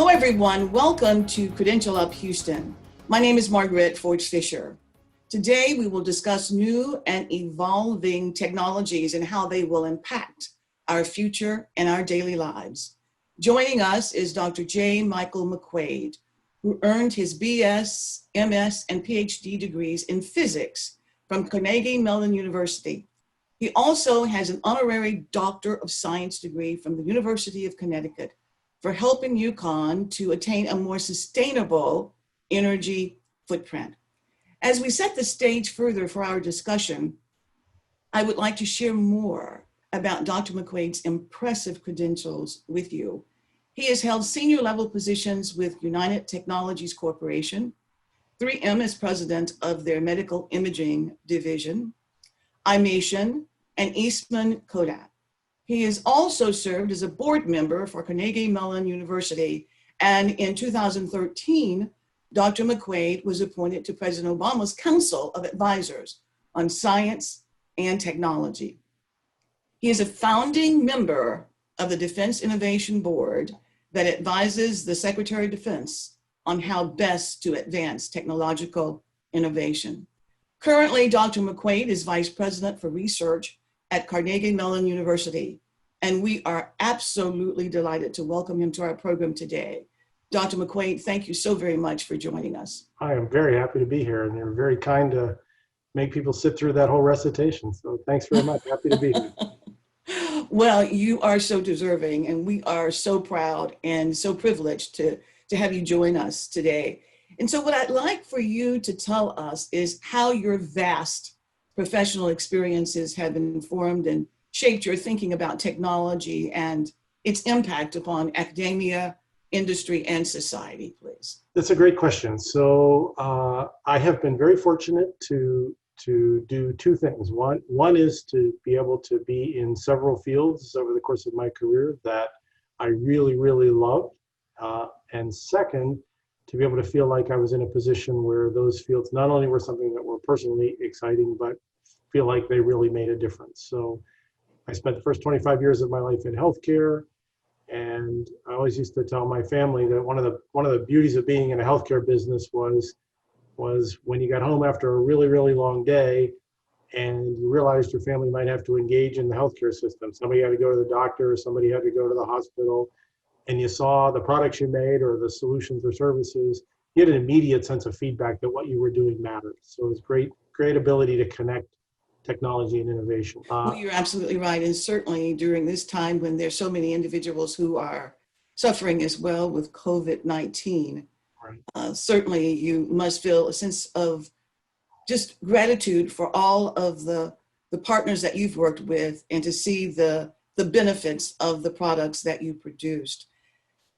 Hello, everyone. Welcome to Credential Up Houston. My name is Margaret Fisher. Today, we will discuss new and evolving technologies and how they will impact our future and our daily lives. Joining us is Dr. J. Michael McQuaid, who earned his BS, MS, and Ph.D. degrees in physics from Carnegie Mellon University. He also has an honorary Doctor of Science degree from the University of Connecticut for helping UConn to attain a more sustainable energy footprint. As we set the stage further for our discussion, I would like to share more about Dr. McQuaid's impressive credentials with you. He has held senior level positions with United Technologies Corporation, 3M as president of their medical imaging division, iMation, and Eastman Kodak. He has also served as a board member for Carnegie Mellon University, and in 2013, Dr. McQuaid was appointed to President Obama's Council of Advisors on Science and Technology. He is a founding member of the Defense Innovation Board that advises the Secretary of Defense on how best to advance technological innovation. Currently, Dr. McQuaid is Vice President for Research at Carnegie Mellon University, and we are absolutely delighted to welcome him to our program today. Dr. McQuaid, thank you so very much for joining us. I am very happy to be here, and they're very kind to make people sit through that whole recitation. So thanks very much. Happy to be here. Well, you are so deserving, and we are so proud and so privileged to have you join us today. And so what I'd like for you to tell us is how your vast professional experiences have informed and shaped your thinking about technology and its impact upon academia, industry, and society, please. That's a great question. So I have been very fortunate to do two things. One is to be able to be in several fields over the course of my career that I really, really loved. And second, to be able to feel like I was in a position where those fields not only were something that were personally exciting, but feel like they really made a difference. So I spent the first 25 years of my life in healthcare, and I always used to tell my family that one of the beauties of being in a healthcare business was when you got home after a really, really long day and you realized your family might have to engage in the healthcare system. Somebody had to go to the doctor, somebody had to go to the hospital, and you saw the products you made or the solutions or services, you had an immediate sense of feedback that what you were doing mattered. So it was great ability to connect technology and innovation. Well, you're absolutely right. And certainly during this time when there's so many individuals who are suffering as well with COVID-19, right. Certainly you must feel a sense of just gratitude for all of the partners that you've worked with and to see the benefits of the products that you produced.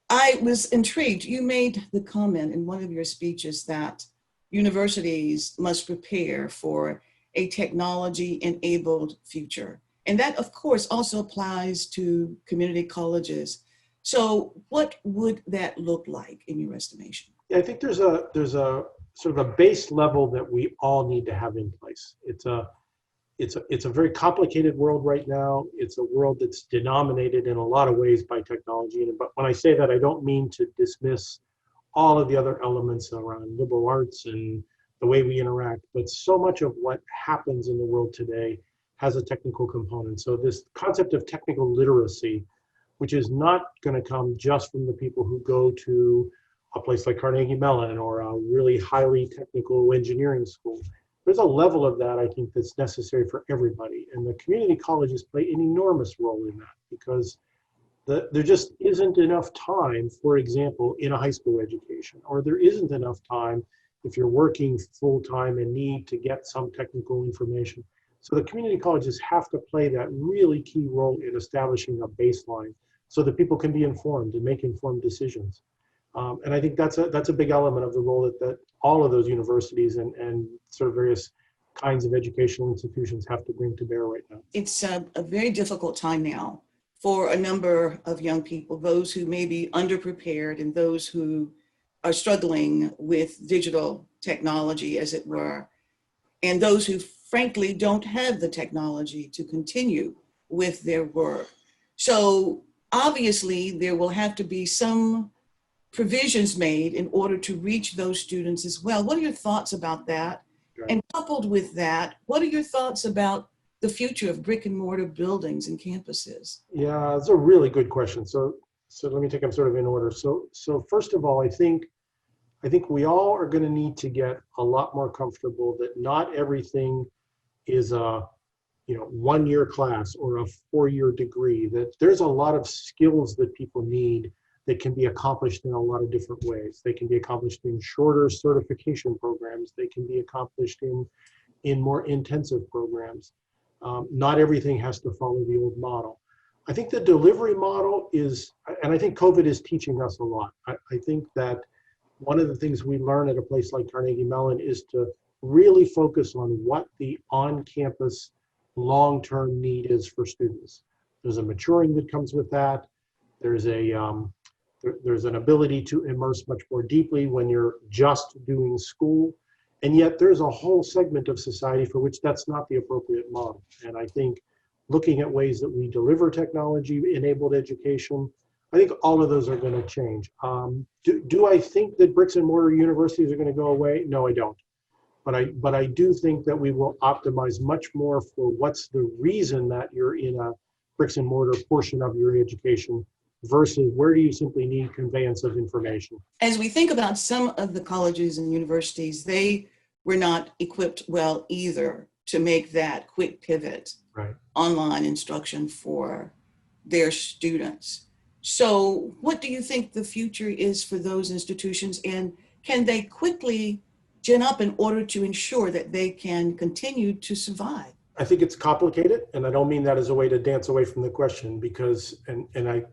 I was intrigued. You made the comment in one of your speeches that universities must prepare for a technology-enabled future. And that, of course, also applies to community colleges. So what would that look like in your estimation? Yeah, I think there's a sort of a base level that we all need to have in place. It's a very complicated world right now. It's a world that's denominated in a lot of ways by technology. But when I say that, I don't mean to dismiss all of the other elements around liberal arts and the way we interact, but so much of what happens in the world today has a technical component. So this concept of technical literacy, which is not going to come just from the people who go to a place like Carnegie Mellon or a really highly technical engineering school. There's a level of that, I think, that's necessary for everybody. And the community colleges play an enormous role in that because there just isn't enough time, for example, in a high school education, or there isn't enough time if you're working full-time and need to get some technical information. So the community colleges have to play that really key role in establishing a baseline so that people can be informed and make informed decisions. And I think that's a big element of the role that all of those universities and sort of various kinds of educational institutions have to bring to bear right now. It's a very difficult time now for a number of young people, those who may be underprepared and those who are struggling with digital technology, as it were, and those who frankly don't have the technology to continue with their work. So obviously there will have to be some provisions made in order to reach those students as well. What are your thoughts about that? Right. And coupled with that, what are your thoughts about the future of brick and mortar buildings and campuses? Yeah, it's a really good question. So let me take them sort of in order. So first of all, I think we all are going to need to get a lot more comfortable that not everything is a 1-year class or a 4-year degree, that there's a lot of skills that people need that can be accomplished in a lot of different ways. They can be accomplished in shorter certification programs. They can be accomplished in more intensive programs. Not everything has to follow the old model. I think the delivery model is, and I think COVID is teaching us a lot. I think that one of the things we learn at a place like Carnegie Mellon is to really focus on what the on-campus long-term need is for students. There's a maturing that comes with that. There's an ability to immerse much more deeply when you're just doing school. And yet there's a whole segment of society for which that's not the appropriate model. And I think looking at ways that we deliver technology-enabled education, I think all of those are going to change. Do I think that bricks and mortar universities are going to go away? No, I don't. But I do think that we will optimize much more for what's the reason that you're in a bricks and mortar portion of your education versus where do you simply need conveyance of information. As we think about some of the colleges and universities, they were not equipped well either to make that quick pivot, right, online instruction for their students. So what do you think the future is for those institutions, and can they quickly gin up in order to ensure that they can continue to survive? I think it's complicated, and I don't mean that as a way to dance away from the question, because, and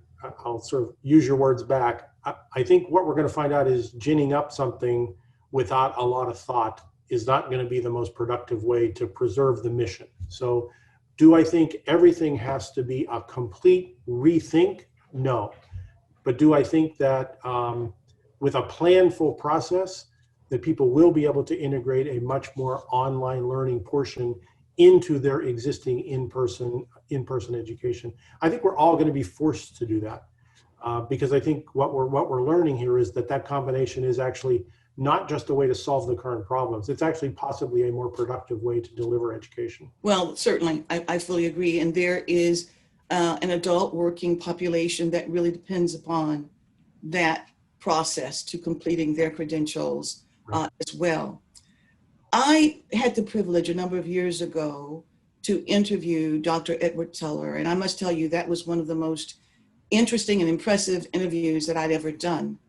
I'll sort of use your words back. I think what we're going to find out is ginning up something without a lot of thought is not going to be the most productive way to preserve the mission. So do I think everything has to be a complete rethink? No. But do I think that with a planful process, that people will be able to integrate a much more online learning portion into their existing in-person education? I think we're all going to be forced to do that because I think what we're learning here is that combination is actually not just a way to solve the current problems. It's actually possibly a more productive way to deliver education. Well, certainly, I fully agree. And there is an adult working population that really depends upon that process to completing their credentials as well. I had the privilege a number of years ago to interview Dr. Edward Teller, and I must tell you that was one of the most interesting and impressive interviews that I'd ever done.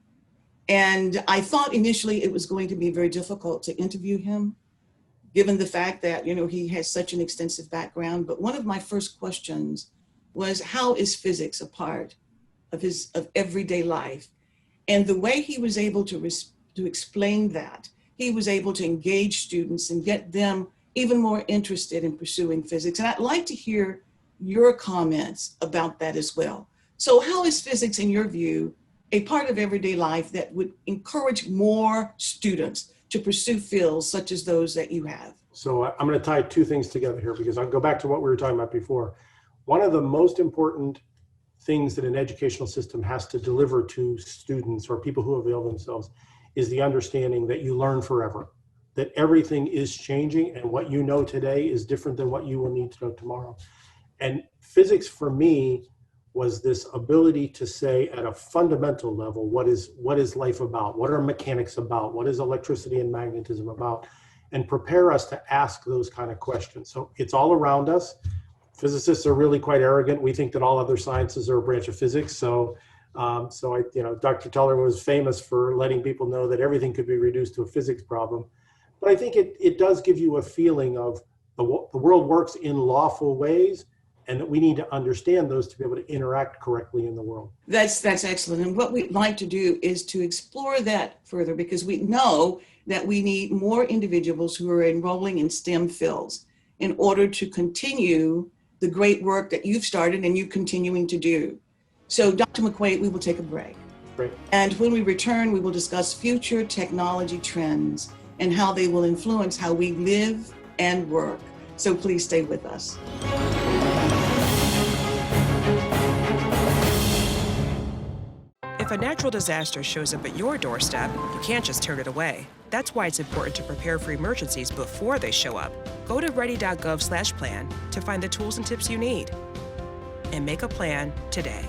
And I thought initially it was going to be very difficult to interview him, given the fact that, he has such an extensive background. But one of my first questions was, how is physics a part of everyday life? And the way he was able to explain that, he was able to engage students and get them even more interested in pursuing physics. And I'd like to hear your comments about that as well. So how is physics, in your view, a part of everyday life that would encourage more students to pursue fields such as those that you have? So I'm going to tie two things together here because I'll go back to what we were talking about before. One of the most important things that an educational system has to deliver to students or people who avail themselves is the understanding that you learn forever, that everything is changing and what you know today is different than what you will need to know tomorrow. And physics for me was this ability to say at a fundamental level, what is life about? What are mechanics about? What is electricity and magnetism about? And prepare us to ask those kind of questions. So it's all around us. Physicists are really quite arrogant. We think that all other sciences are a branch of physics. So Dr. Teller was famous for letting people know that everything could be reduced to a physics problem. But I think it does give you a feeling of the world works in lawful ways, and that we need to understand those to be able to interact correctly in the world. That's excellent. And what we'd like to do is to explore that further, because we know that we need more individuals who are enrolling in STEM fields in order to continue the great work that you've started and you're continuing to do. So Dr. McQuaid, we will take a break. Great. And when we return, we will discuss future technology trends and how they will influence how we live and work. So please stay with us. If If a natural disaster shows up at your doorstep, you can't just turn it away. That's why it's important to prepare for emergencies before they show up. Go to ready.gov/plan to find the tools and tips you need. And make a plan today.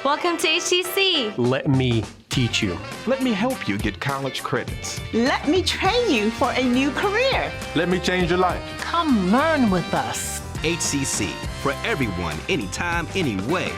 Welcome to HTC. Let me teach you. Let me help you get college credits. Let me train you for a new career. Let me change your life. Come learn with us. HCC, for everyone, anytime, anyway.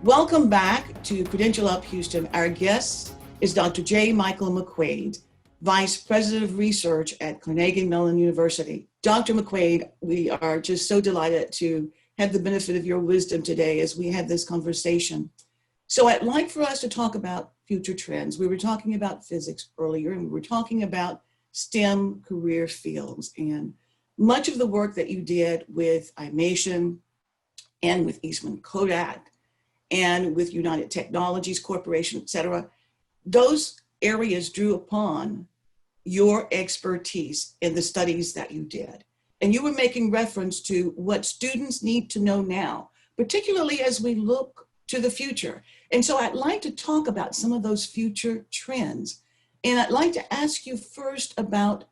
Welcome back to Credential Up Houston. Our guest is Dr. J. Michael McQuaid, Vice President of Research at Carnegie Mellon University. Dr. McQuaid, we are just so delighted to have the benefit of your wisdom today as we have this conversation. So I'd like for us to talk about future trends. We were talking about physics earlier, and we were talking about STEM career fields, and much of the work that you did with iMation and with Eastman Kodak and with United Technologies Corporation, et cetera, those areas drew upon your expertise in the studies that you did. And you were making reference to what students need to know now, particularly as we look to the future. And so I'd like to talk about some of those future trends. And I'd like to ask you first about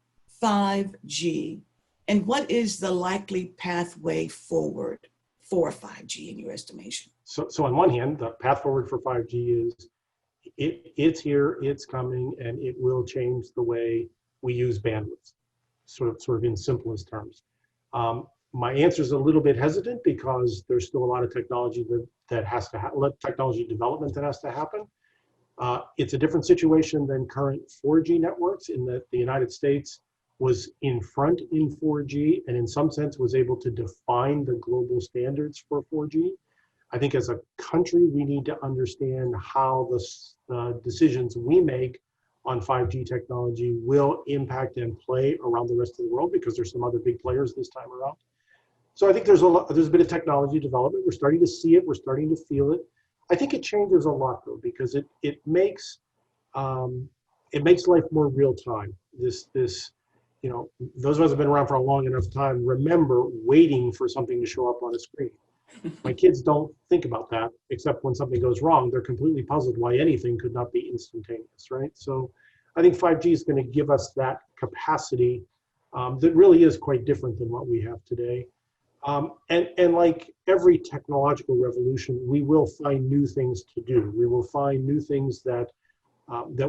5G and what is the likely pathway forward for 5G in your estimation? So on one hand, the path forward for 5G is it's here, it's coming, and it will change the way we use bandwidth, sort of in simplest terms. My answer is a little bit hesitant because there's still a lot of technology that has to technology development that has to happen. It's a different situation than current 4G networks in that the United States was in front in 4G and in some sense was able to define the global standards for 4G. I think as a country, we need to understand how the decisions we make on 5G technology will impact and play around the rest of the world because there's some other big players this time around. So I think there's a bit of technology development. We're starting to see it. We're starting to feel it. I think it changes a lot though because it makes life more real time. This those of us who have been around for a long enough time remember waiting for something to show up on a screen. My kids don't think about that, except when something goes wrong. They're completely puzzled why anything could not be instantaneous, right? So I think 5G is going to give us that capacity that really is quite different than what we have today. And like every technological revolution, we will find new things to do. We will find new things that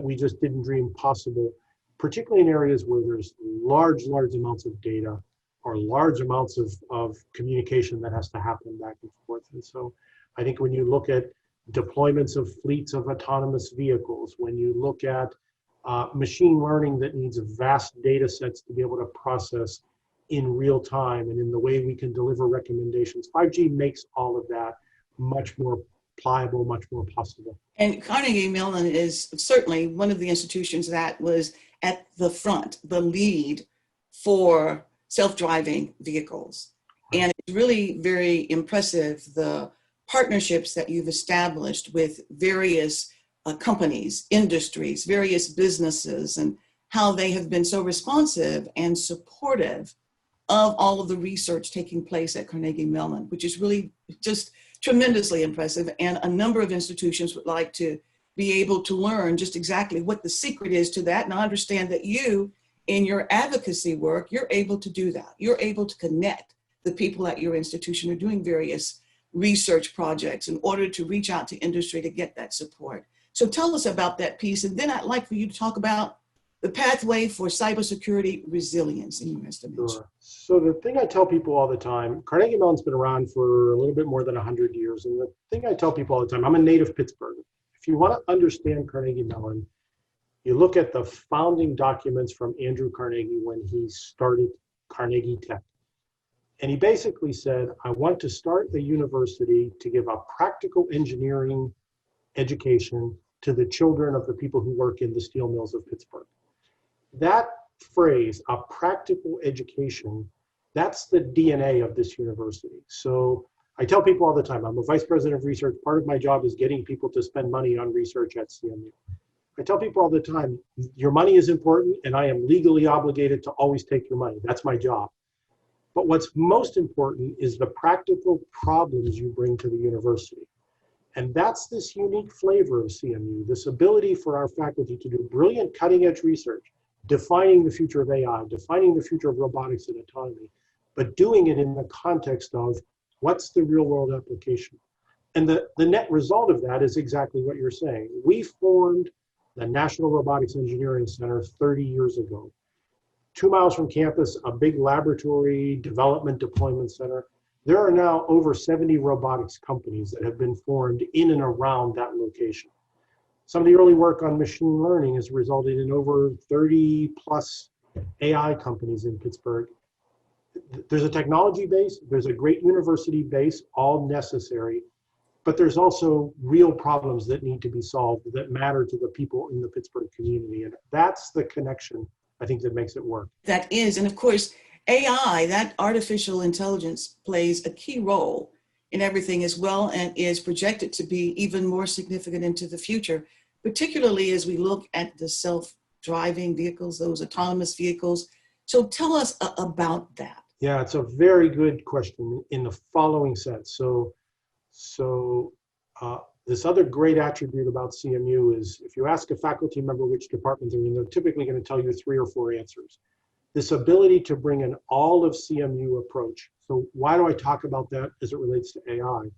we just didn't dream possible, particularly in areas where there's large amounts of data or large amounts of communication that has to happen back and forth. And so I think when you look at deployments of fleets of autonomous vehicles, when you look at machine learning that needs vast data sets to be able to process in real time and in the way we can deliver recommendations, 5G makes all of that much more pliable, much more possible. And Carnegie Mellon is certainly one of the institutions that was at the front, the lead for self-driving vehicles. And it's really very impressive, the partnerships that you've established with various companies, industries, various businesses, and how they have been so responsive and supportive of all of the research taking place at Carnegie Mellon, which is really just tremendously impressive. And a number of institutions would like to be able to learn just exactly what the secret is to that. And I understand that you, in your advocacy work, you're able to do that. You're able to connect the people at your institution who are doing various research projects in order to reach out to industry to get that support. So tell us about that piece. And then I'd like for you to talk about the pathway for cybersecurity resilience in your estimation. Sure. So the thing I tell people all the time, Carnegie Mellon's been around for a little bit more than 100 years. And the thing I tell people all the time, I'm a native Pittsburgher. If you want to understand Carnegie Mellon, you look at the founding documents from Andrew Carnegie when he started Carnegie Tech. And he basically said, I want to start a university to give a practical engineering education to the children of the people who work in the steel mills of Pittsburgh. That phrase, a practical education, that's the DNA of this university. So I tell people all the time, I'm a vice president of research. Part of my job is getting people to spend money on research at CMU. I tell people all the time, your money is important and I am legally obligated to always take your money. That's my job. But what's most important is the practical problems you bring to the university. And that's this unique flavor of CMU, this ability for our faculty to do brilliant cutting edge research, defining the future of AI, defining the future of robotics and autonomy, but doing it in the context of what's the real world application. And the net result of that is exactly what you're saying. We formed the National Robotics Engineering Center 30 years ago. 2 miles from campus, a big laboratory development deployment center. There are now over 70 robotics companies that have been formed in and around that location. Some of the early work on machine learning has resulted in over 30 plus AI companies in Pittsburgh. There's a technology base, there's a great university base, all necessary, but there's also real problems that need to be solved that matter to the people in the Pittsburgh community. And that's the connection, I think, that makes it work. That is, and of course, AI, that artificial intelligence, plays a key role in everything as well and is projected to be even more significant into the future, particularly as we look at the self-driving vehicles, those autonomous vehicles. So tell us about that. Yeah, it's a very good question in the following sense. This other great attribute about CMU is if you ask a faculty member which department they're in, they're typically going to tell you 3 or 4 answers. This ability to bring an all of CMU approach. So why do I talk about that as it relates to AI?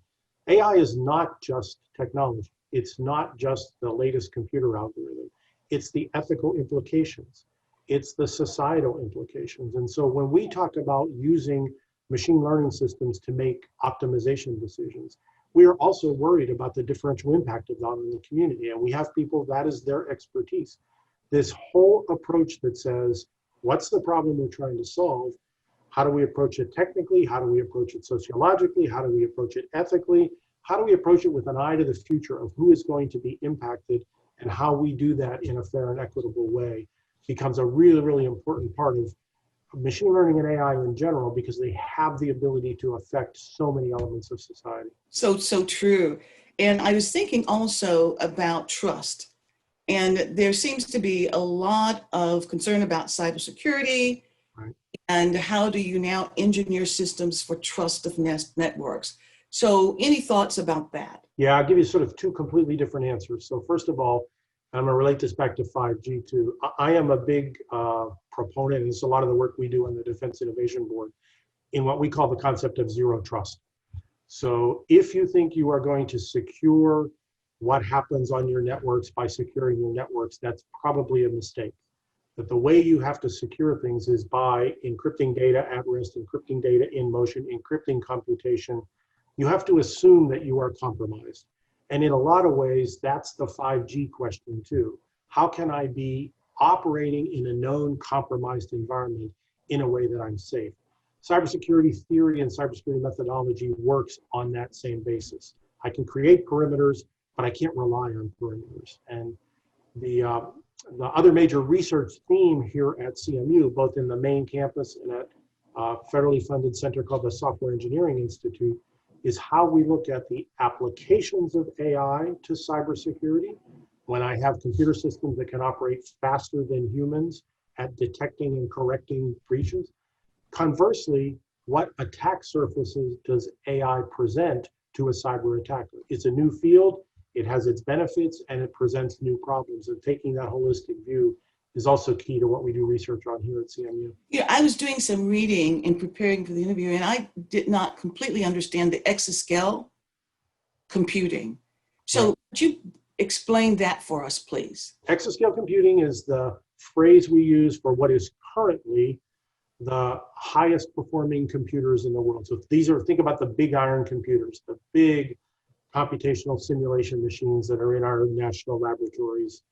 AI is not just technology. It's not just the latest computer algorithm. It's the ethical implications. It's the societal implications. And so when we talk about using machine learning systems to make optimization decisions, we are also worried about the differential impact of that on the community. And we have people, that is their expertise. This whole approach that says, what's the problem we're trying to solve? How do we approach it technically? How do we approach it sociologically? How do we approach it ethically? How do we approach it with an eye to the future of who is going to be impacted and how we do that in a fair and equitable way becomes a really, really important part of machine learning and AI in general, because they have the ability to affect so many elements of society. So true. And I was thinking also about trust. And there seems to be a lot of concern about cybersecurity. Right. And how do you now engineer systems for trust of networks? So any thoughts about that? Yeah, I'll give you sort of 2 completely different answers. So first of all, I'm going to relate this back to 5G too. I am a big proponent, and it's a lot of the work we do on the Defense Innovation Board, in what we call the concept of zero trust. So if you think you are going to secure what happens on your networks by securing your networks, that's probably a mistake. That the way you have to secure things is by encrypting data at rest, encrypting data in motion, encrypting computation. You have to assume that you are compromised. And in a lot of ways, that's the 5G question too. How can I be operating in a known compromised environment in a way that I'm safe? Cybersecurity theory and cybersecurity methodology works on that same basis. I can create perimeters, but I can't rely on perimeters. And the other major research theme here at CMU, both in the main campus and at a federally funded center called the Software Engineering Institute, is how we look at the applications of AI to cybersecurity. When I have computer systems that can operate faster than humans at detecting and correcting breaches. Conversely, what attack surfaces does AI present to a cyber attacker? It's a new field, it has its benefits, and it presents new problems. And taking that holistic view is also key to what we do research on here at CMU. Yeah, I was doing some reading and preparing for the interview, and I did not completely understand the exascale computing. So could you explain that for us, please? Exascale computing is the phrase we use for what is currently the highest performing computers in the world. So these are, think about the big iron computers, the big computational simulation machines that are in our national laboratories.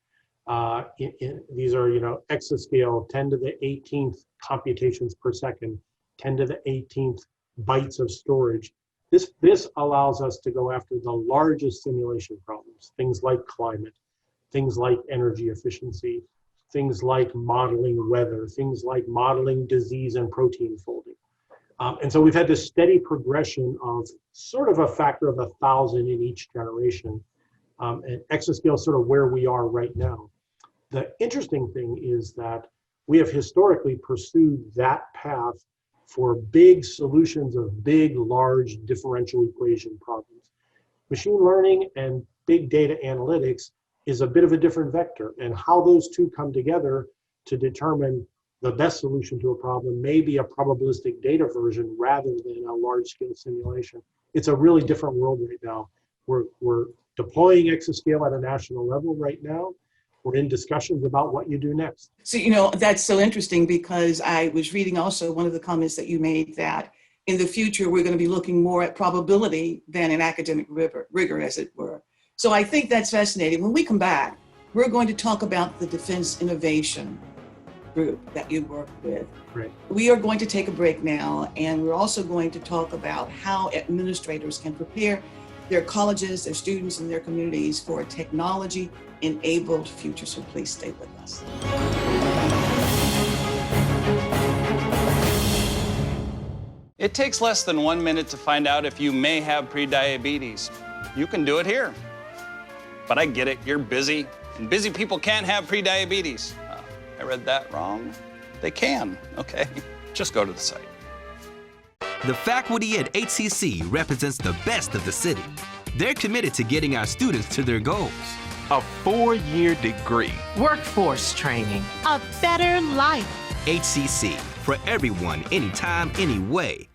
These are, exascale, 10 to the 18th computations per second, 10 to the 18th bytes of storage. This allows us to go after the largest simulation problems, things like climate, things like energy efficiency, things like modeling weather, things like modeling disease and protein folding. And so we've had this steady progression of sort of a factor of 1,000 in each generation. And exascale is sort of where we are right now. The interesting thing is that we have historically pursued that path for big solutions of big, large differential equation problems. Machine learning and big data analytics is a bit of a different vector, and how those two come together to determine the best solution to a problem may be a probabilistic data version rather than a large-scale simulation. It's a really different world right now. We're deploying exascale at a national level right now. We're in discussions about what you do next. So, that's so interesting, because I was reading also one of the comments that you made that in the future, we're going to be looking more at probability than an academic rigor, as it were. So I think that's fascinating. When we come back, we're going to talk about the Defense Innovation Group that you work with. Right. We are going to take a break now, and we're also going to talk about how administrators can prepare their colleges, their students, and their communities for a technology-enabled future. So please stay with us. It takes less than 1 minute to find out if you may have prediabetes. You can do it here. But I get it, you're busy, and busy people can't have prediabetes. I read that wrong. They can, okay? Just go to the site. The faculty at HCC represents the best of the city. They're committed to getting our students to their goals. A 4-year degree. Workforce training. A better life. HCC, for everyone, anytime, anyway.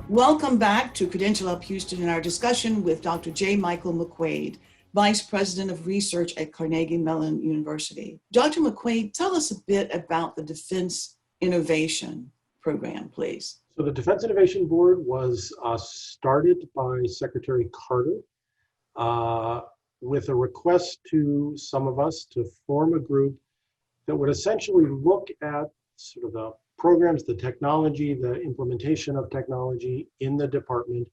Welcome back to Credential Up Houston and our discussion with Dr. J. Michael McQuade, Vice President of Research at Carnegie Mellon University. Dr. McQuade, tell us a bit about the Defense Innovation Program, please. So the Defense Innovation Board was started by Secretary Carter with a request to some of us to form a group that would essentially look at sort of the programs, the technology, the implementation of technology in the department,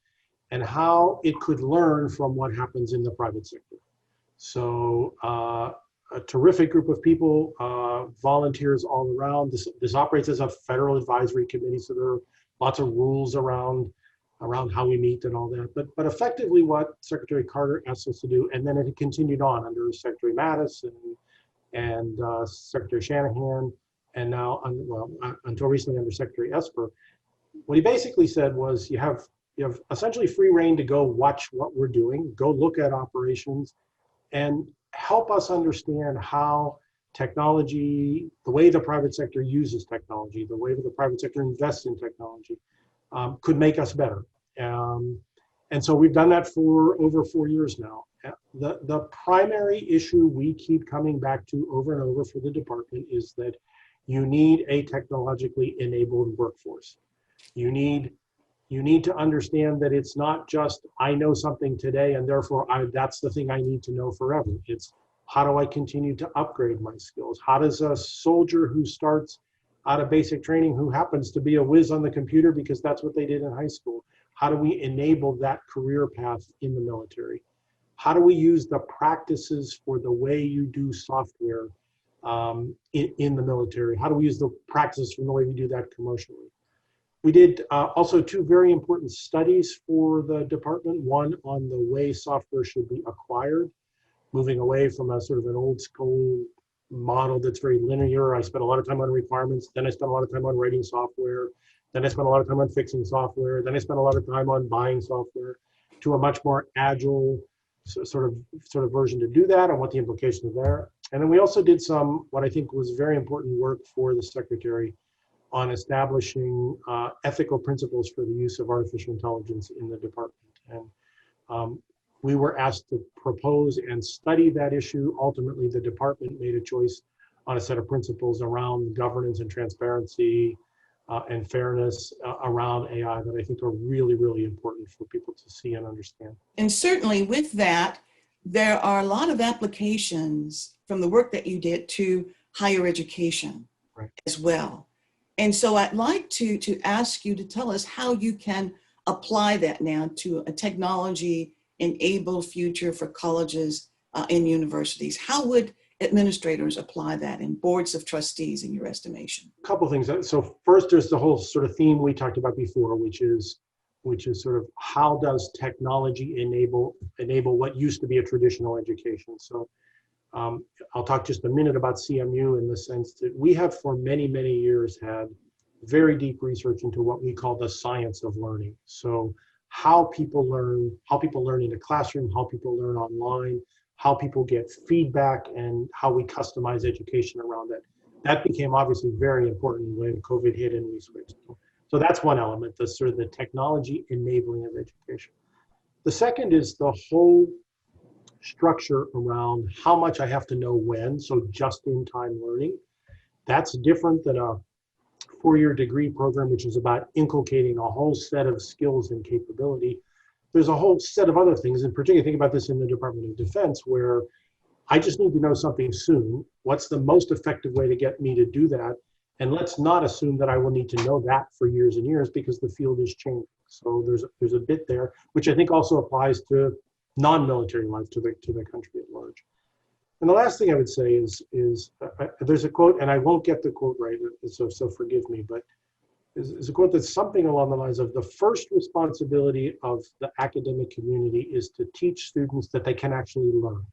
and how it could learn from what happens in the private sector. So a terrific group of people, volunteers all around. This operates as a federal advisory committee, so there are lots of rules around how we meet and all that. But effectively what Secretary Carter asked us to do, and then it continued on under Secretary Mattis and Secretary Shanahan, and now, until recently under Secretary Esper, what he basically said was you have essentially free reign to go watch what we're doing, go look at operations, and help us understand how technology, the way the private sector uses technology, the way that the private sector invests in technology, could make us better. And so we've done that for over 4 years now. The primary issue we keep coming back to over and over for the department is that you need a technologically enabled workforce. You need to understand that it's not just, I know something today and therefore that's the thing I need to know forever. It's how do I continue to upgrade my skills? How does a soldier who starts out of basic training, who happens to be a whiz on the computer because that's what they did in high school, how do we enable that career path in the military? How do we use the practices for the way you do software in the military? How do we use the practices from the way we do that commercially? We did also 2 very important studies for the department, one on the way software should be acquired, moving away from a sort of an old school model that's very linear. I spent a lot of time on requirements, then I spent a lot of time on writing software, then I spent a lot of time on fixing software, then I spent a lot of time on buying software, to a much more agile sort of version to do that and what the implications are there. And then we also did some, what I think was very important work for the secretary on establishing ethical principles for the use of artificial intelligence in the department. And we were asked to propose and study that issue. Ultimately, the department made a choice on a set of principles around governance and transparency and fairness around AI that I think are really, really important for people to see and understand. And certainly with that, there are a lot of applications from the work that you did to higher education as well. And so I'd like to ask you to tell us how you can apply that now to a technology-enabled future for colleges and universities. How would administrators apply that in boards of trustees, in your estimation? A couple of things. So first, there's the whole sort of theme we talked about before, which is sort of how does technology enable what used to be a traditional education. So I'll talk just a minute about CMU in the sense that we have for many, many years had very deep research into what we call the science of learning. So how people learn in a classroom, how people learn online, how people get feedback, and how we customize education around that. That became obviously very important when COVID hit and we switched. So that's one element, the sort of the technology enabling of education. The second is the whole structure around how much I have to know when, so just-in-time learning. That's different than a four-year degree program, which is about inculcating a whole set of skills and capability. There's a whole set of other things, in particular, think about this in the Department of Defense, where I just need to know something soon. What's the most effective way to get me to do that? And let's not assume that I will need to know that for years and years because the field is changing. So there's a bit there, which I think also applies to non-military life, to the country at large. And the last thing I would say is there's a quote, and I won't get the quote right, so forgive me, but is a quote that's something along the lines of the first responsibility of the academic community is to teach students that they can actually learn,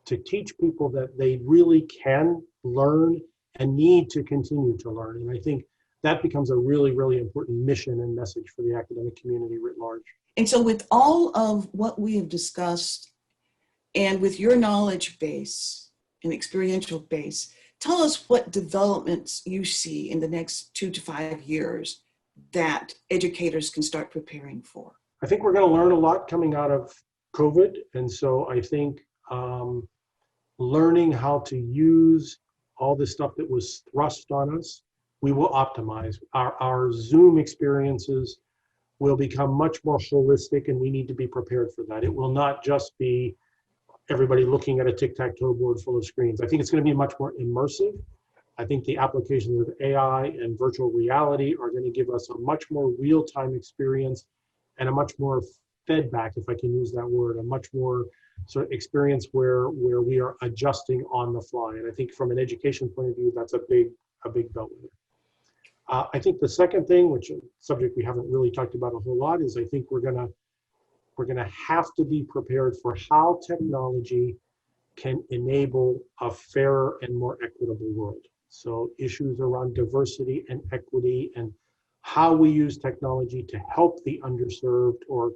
to teach people that they really can learn and need to continue to learn. And I think that becomes a really, really important mission and message for the academic community writ large. And so with all of what we have discussed and with your knowledge base and experiential base, tell us what developments you see in the next 2 to 5 years that educators can start preparing for. I think we're going to learn a lot coming out of COVID. And so I think learning how to use all this stuff that was thrust on us, we will optimize. Our Zoom experiences will become much more holistic, and we need to be prepared for that. It will not just be everybody looking at a tic-tac-toe board full of screens. I think it's going to be much more immersive. I think the applications of AI and virtual reality are going to give us a much more real-time experience and a much more feedback, if I can use that word, a much more sort of experience where we are adjusting on the fly. And I think from an education point of view, that's a big bellwether. I think the second thing, which is a subject we haven't really talked about a whole lot, is I think we're gonna have to be prepared for how technology can enable a fairer and more equitable world. So issues around diversity and equity and how we use technology to help the underserved or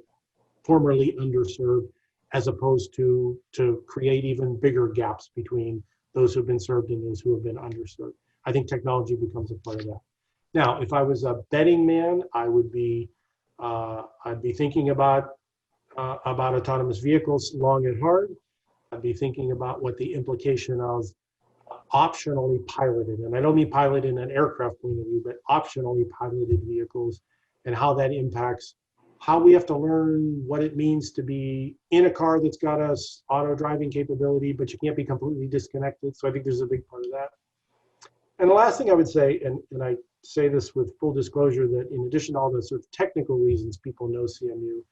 formerly underserved, as opposed to create even bigger gaps between those who've been served and those who have been underserved. I think technology becomes a part of that. Now, if I was a betting man, I'd be thinking about autonomous vehicles long and hard. I'd be thinking about what the implication of optionally piloted, and I don't mean piloted in an aircraft point of view, but optionally piloted vehicles, and how that impacts how we have to learn what it means to be in a car that's got a auto driving capability, but you can't be completely disconnected. So I think there's a big part of that. And the last thing I would say, and I say this with full disclosure, that in addition to all the sort of technical reasons people know CMU,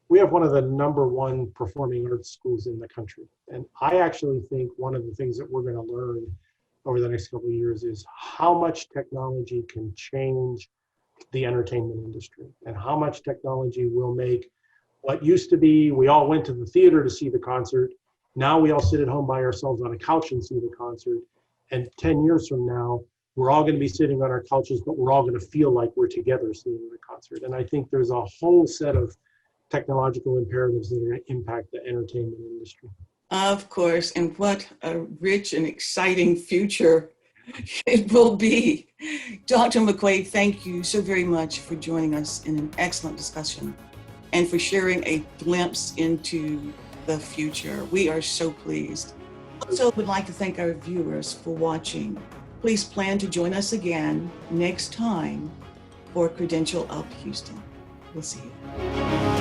we have one of the #1 performing arts schools in the country. And I actually think one of the things that we're going to learn over the next couple of years is how much technology can change the entertainment industry, and how much technology will make what used to be, we all went to the theater to see the concert. Now we all sit at home by ourselves on a couch and see the concert. And 10 years from now, we're all going to be sitting on our couches, but we're all going to feel like we're together seeing the concert. And I think there's a whole set of technological imperatives that are going to impact the entertainment industry. Of course, and what a rich and exciting future it will be. Dr. McQuaid, thank you so very much for joining us in an excellent discussion and for sharing a glimpse into the future. We are so pleased. Also, would like to thank our viewers for watching. Please plan to join us again next time for Credential Up Houston. We'll see you.